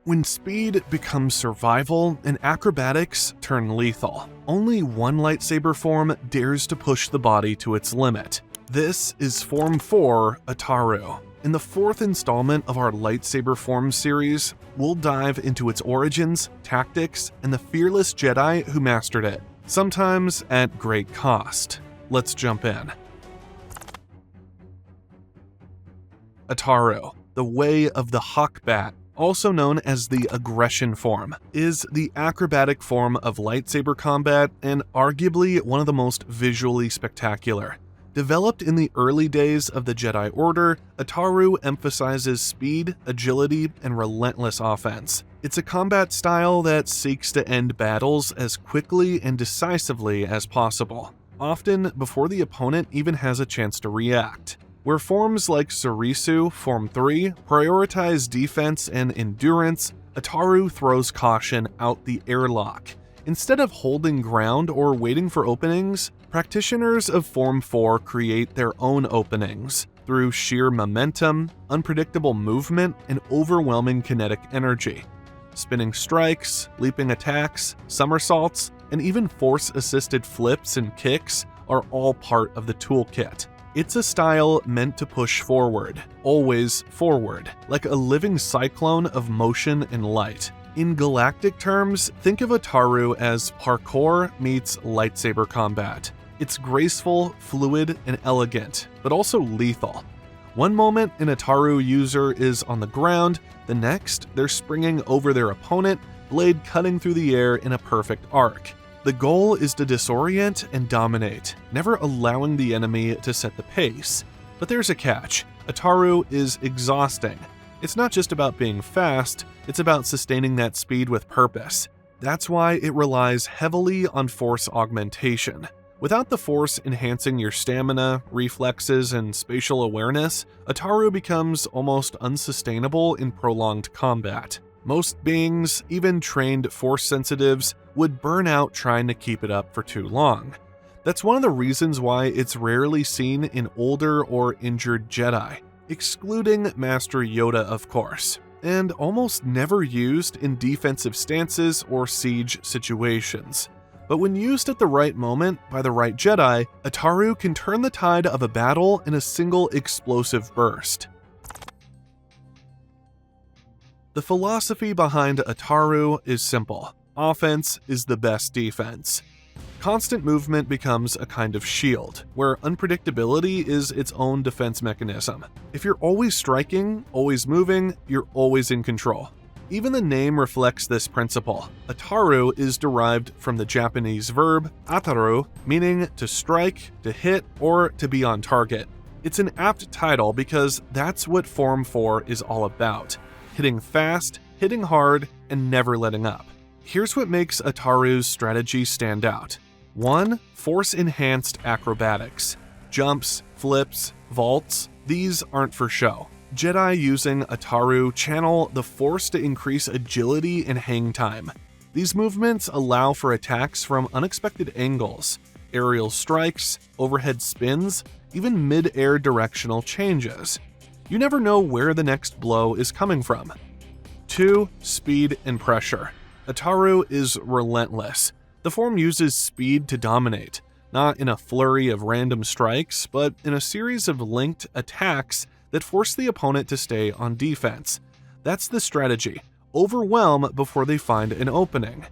When speed becomes survival and acrobatics turn lethal, only one lightsaber form dares to push the body to its limit. This is Form 4, Ataru. In the fourth installment of our lightsaber form series, we'll dive into its origins, tactics, and the fearless Jedi who mastered it, sometimes at great cost. Let's jump in. Ataru, the Way of the Hawk Bat, also known as the aggression form, is the acrobatic form of lightsaber combat and arguably one of the most visually spectacular. Developed in the early days of the Jedi Order, Ataru emphasizes speed, agility, and relentless offense. It's a combat style that seeks to end battles as quickly and decisively as possible, often before the opponent even has a chance to react. Where forms like Surisu, Form 3, prioritize defense and endurance, Ataru throws caution out the airlock. Instead of holding ground or waiting for openings, practitioners of Form 4 create their own openings through sheer momentum, unpredictable movement, and overwhelming kinetic energy. Spinning strikes, leaping attacks, somersaults, and even force-assisted flips and kicks are all part of the toolkit. It's a style meant to push forward, always forward, like a living cyclone of motion and light. In galactic terms, think of Ataru as parkour meets lightsaber combat. It's graceful, fluid, and elegant, but also lethal. One moment an Ataru user is on the ground, the next they're springing over their opponent, blade cutting through the air in a perfect arc. The goal is to disorient and dominate, never allowing the enemy to set the pace. But there's a catch. Ataru is exhausting. It's not just about being fast, it's about sustaining that speed with purpose. That's why it relies heavily on force augmentation. Without the force enhancing your stamina, reflexes, and spatial awareness, Ataru becomes almost unsustainable in prolonged combat. Most beings, even trained force sensitives, would burn out trying to keep it up for too long. That's one of the reasons why it's rarely seen in older or injured Jedi, excluding Master Yoda of course, and almost never used in defensive stances or siege situations. But when used at the right moment by the right Jedi, Ataru can turn the tide of a battle in a single explosive burst. The philosophy behind Ataru is simple. Offense is the best defense. Constant movement becomes a kind of shield, where unpredictability is its own defense mechanism. If you're always striking, always moving, you're always in control. Even the name reflects this principle. Ataru is derived from the Japanese verb ataru, meaning to strike, to hit, or to be on target. It's an apt title because that's what Form 4 is all about. Hitting fast, hitting hard, and never letting up. Here's what makes Ataru's strategy stand out. 1. Force-enhanced acrobatics. Jumps, flips, vaults, these aren't for show. Jedi using Ataru channel the Force to increase agility and hang time. These movements allow for attacks from unexpected angles, aerial strikes, overhead spins, even mid-air directional changes. You never know where the next blow is coming from. 2. Speed and pressure. Ataru is relentless. The form uses speed to dominate, not in a flurry of random strikes, but in a series of linked attacks that force the opponent to stay on defense. That's the strategy. Overwhelm before they find an opening.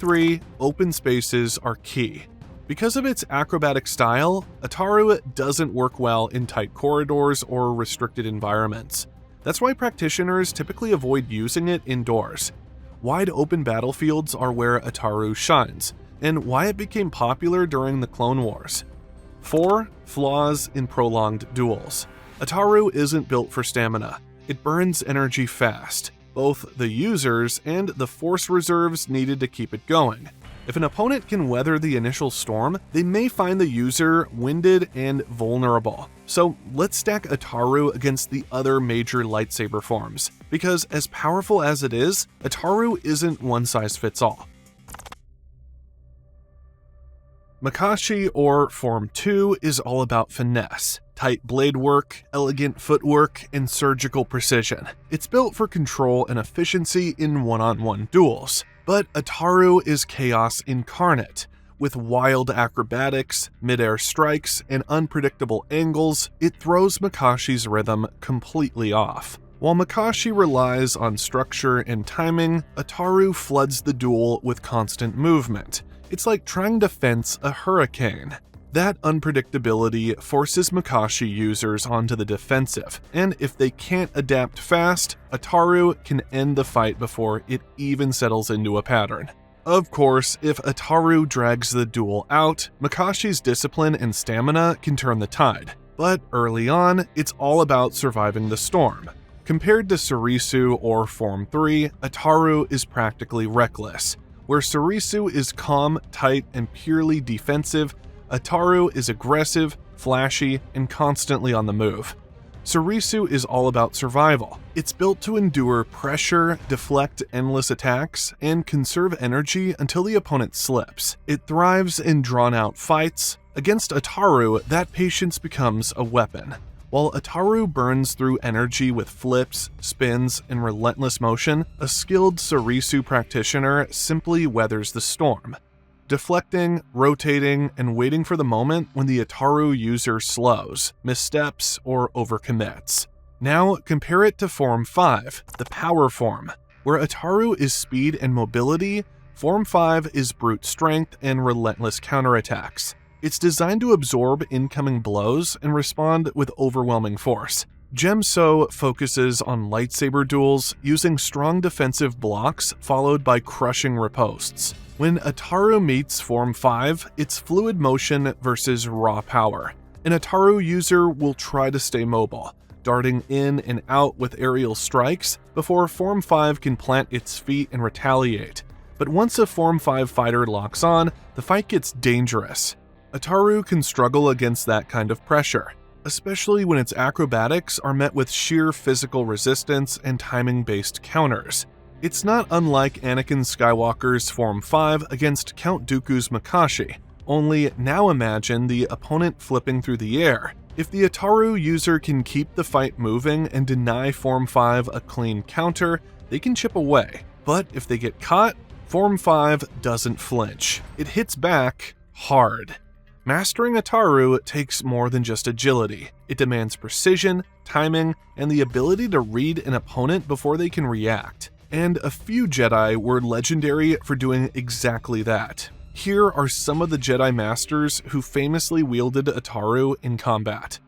3. Open spaces are key. Because of its acrobatic style, Ataru doesn't work well in tight corridors or restricted environments. That's why practitioners typically avoid using it indoors. Wide open battlefields are where Ataru shines, and why it became popular during the Clone Wars. 4. Flaws in prolonged duels. Ataru isn't built for stamina. It burns energy fast. Both the users and the force reserves needed to keep it going. If an opponent can weather the initial storm, they may find the user winded and vulnerable. So let's stack Ataru against the other major lightsaber forms, because as powerful as it is, Ataru isn't one size fits all. Makashi or Form 2 is all about finesse, tight blade work, elegant footwork, and surgical precision. It's built for control and efficiency in one-on-one duels. But Ataru is chaos incarnate. With wild acrobatics, mid-air strikes, and unpredictable angles, it throws Makashi's rhythm completely off. While Makashi relies on structure and timing, Ataru floods the duel with constant movement. It's like trying to fence a hurricane. That unpredictability forces Makashi users onto the defensive, and if they can't adapt fast, Ataru can end the fight before it even settles into a pattern. Of course, if Ataru drags the duel out, Makashi's discipline and stamina can turn the tide. But early on, it's all about surviving the storm. Compared to Surisu or Form 3, Ataru is practically reckless. Where Surisu is calm, tight, and purely defensive, Ataru is aggressive, flashy, and constantly on the move. Surisu is all about survival. It's built to endure pressure, deflect endless attacks, and conserve energy until the opponent slips. It thrives in drawn-out fights. Against Ataru, that patience becomes a weapon. While Ataru burns through energy with flips, spins, and relentless motion, a skilled Surisu practitioner simply weathers the storm. Deflecting, rotating, and waiting for the moment when the Ataru user slows, missteps, or overcommits. Now compare it to Form 5, the Power Form. Where Ataru is speed and mobility, Form 5 is brute strength and relentless counterattacks. It's designed to absorb incoming blows and respond with overwhelming force. Gemso focuses on lightsaber duels using strong defensive blocks followed by crushing ripostes. When Ataru meets Form 5, it's fluid motion versus raw power. An Ataru user will try to stay mobile, darting in and out with aerial strikes before Form 5 can plant its feet and retaliate. But once a Form 5 fighter locks on, the fight gets dangerous. Ataru can struggle against that kind of pressure, especially when its acrobatics are met with sheer physical resistance and timing-based counters. It's not unlike Anakin Skywalker's Form 5 against Count Dooku's Makashi, only now imagine the opponent flipping through the air. If the Ataru user can keep the fight moving and deny Form 5 a clean counter, they can chip away. But if they get caught, Form 5 doesn't flinch. It hits back hard. Mastering Ataru takes more than just agility. It demands precision, timing, and the ability to read an opponent before they can react. And a few Jedi were legendary for doing exactly that. Here are some of the Jedi Masters who famously wielded Ataru in combat.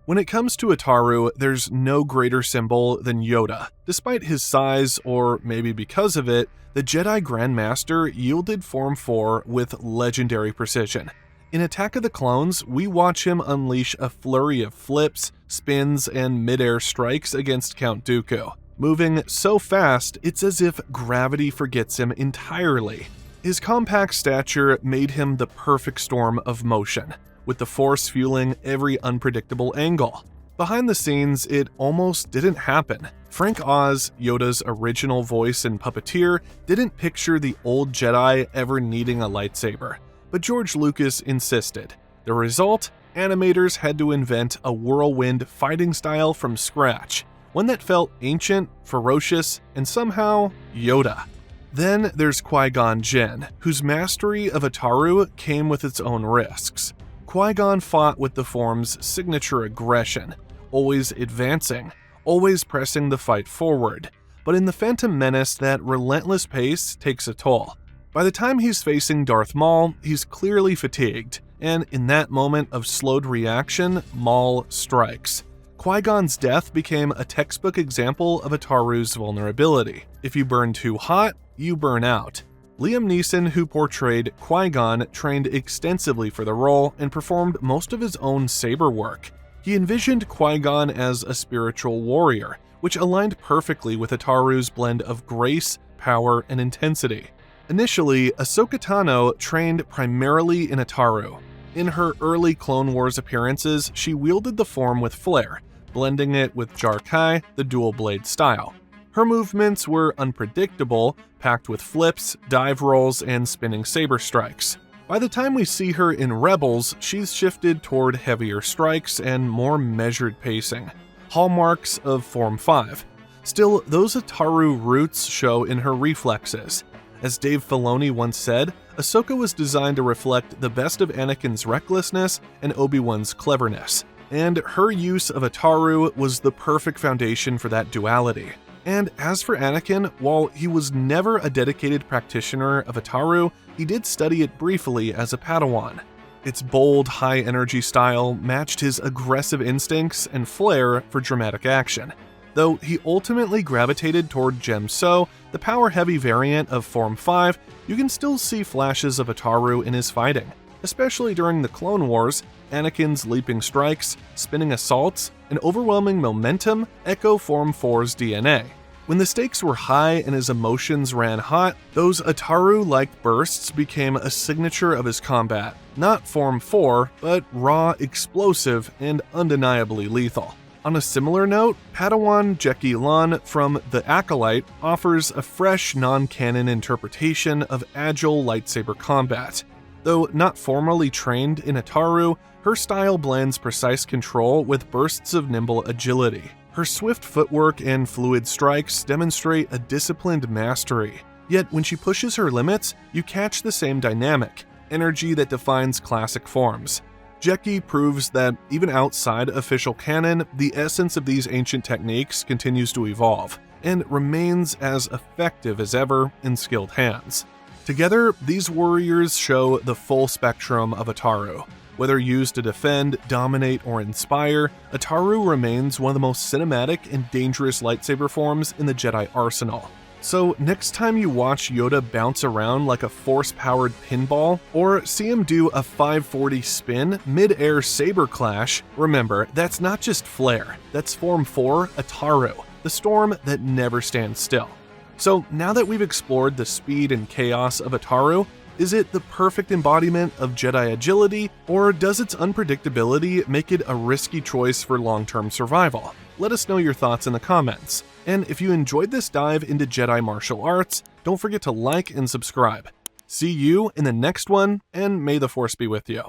When it comes to Ataru, there's no greater symbol than Yoda. Despite his size, or maybe because of it, the Jedi Grand Master yielded Form 4 with legendary precision. In Attack of the Clones, we watch him unleash a flurry of flips, spins, and mid-air strikes against Count Dooku. Moving so fast, it's as if gravity forgets him entirely. His compact stature made him the perfect storm of motion, with the Force fueling every unpredictable angle. Behind the scenes, it almost didn't happen. Frank Oz, Yoda's original voice and puppeteer, didn't picture the old Jedi ever needing a lightsaber, but George Lucas insisted. The result? Animators had to invent a whirlwind fighting style from scratch, one that felt ancient, ferocious, and somehow Yoda. Then there's Qui-Gon Jinn, whose mastery of Ataru came with its own risks. Qui-Gon fought with the form's signature aggression, always advancing, always pressing the fight forward. But in The Phantom Menace, that relentless pace takes a toll. By the time he's facing Darth Maul, he's clearly fatigued, and in that moment of slowed reaction, Maul strikes. Qui-Gon's death became a textbook example of Ataru's vulnerability. If you burn too hot, you burn out. Liam Neeson, who portrayed Qui-Gon, trained extensively for the role and performed most of his own saber work. He envisioned Qui-Gon as a spiritual warrior, which aligned perfectly with Ataru's blend of grace, power, and intensity. Initially, Ahsoka Tano trained primarily in Ataru. In her early Clone Wars appearances, she wielded the form with flair, blending it with Jar-Kai, the dual-blade style. Her movements were unpredictable, packed with flips, dive rolls, and spinning saber strikes. By the time we see her in Rebels, she's shifted toward heavier strikes and more measured pacing, hallmarks of Form 5. Still, those Ataru roots show in her reflexes. As Dave Filoni once said, Ahsoka was designed to reflect the best of Anakin's recklessness and Obi-Wan's cleverness, and her use of Ataru was the perfect foundation for that duality. And as for Anakin, while he was never a dedicated practitioner of Ataru, he did study it briefly as a Padawan. Its bold, high-energy style matched his aggressive instincts and flair for dramatic action. Though he ultimately gravitated toward Gem-So, the power-heavy variant of Form 5, you can still see flashes of Ataru in his fighting. Especially during the Clone Wars, Anakin's leaping strikes, spinning assaults, and overwhelming momentum echo Form 4's DNA. When the stakes were high and his emotions ran hot, those Ataru-like bursts became a signature of his combat. Not Form 4, but raw, explosive, and undeniably lethal. On a similar note, Padawan Jeki Lon from The Acolyte offers a fresh, non-canon interpretation of agile lightsaber combat. Though not formally trained in Ataru, her style blends precise control with bursts of nimble agility. Her swift footwork and fluid strikes demonstrate a disciplined mastery. Yet when she pushes her limits, you catch the same dynamic, energy that defines classic forms. Jeki proves that even outside official canon, the essence of these ancient techniques continues to evolve, and remains as effective as ever in skilled hands. Together, these warriors show the full spectrum of Ataru. Whether used to defend, dominate, or inspire, Ataru remains one of the most cinematic and dangerous lightsaber forms in the Jedi arsenal. So next time you watch Yoda bounce around like a force-powered pinball, or see him do a 540 spin mid-air saber clash, remember, that's not just flair, that's Form 4 Ataru, the storm that never stands still. So now that we've explored the speed and chaos of Ataru, is it the perfect embodiment of Jedi agility, or does its unpredictability make it a risky choice for long-term survival? Let us know your thoughts in the comments. And if you enjoyed this dive into Jedi martial arts, don't forget to like and subscribe. See you in the next one, and may the Force be with you.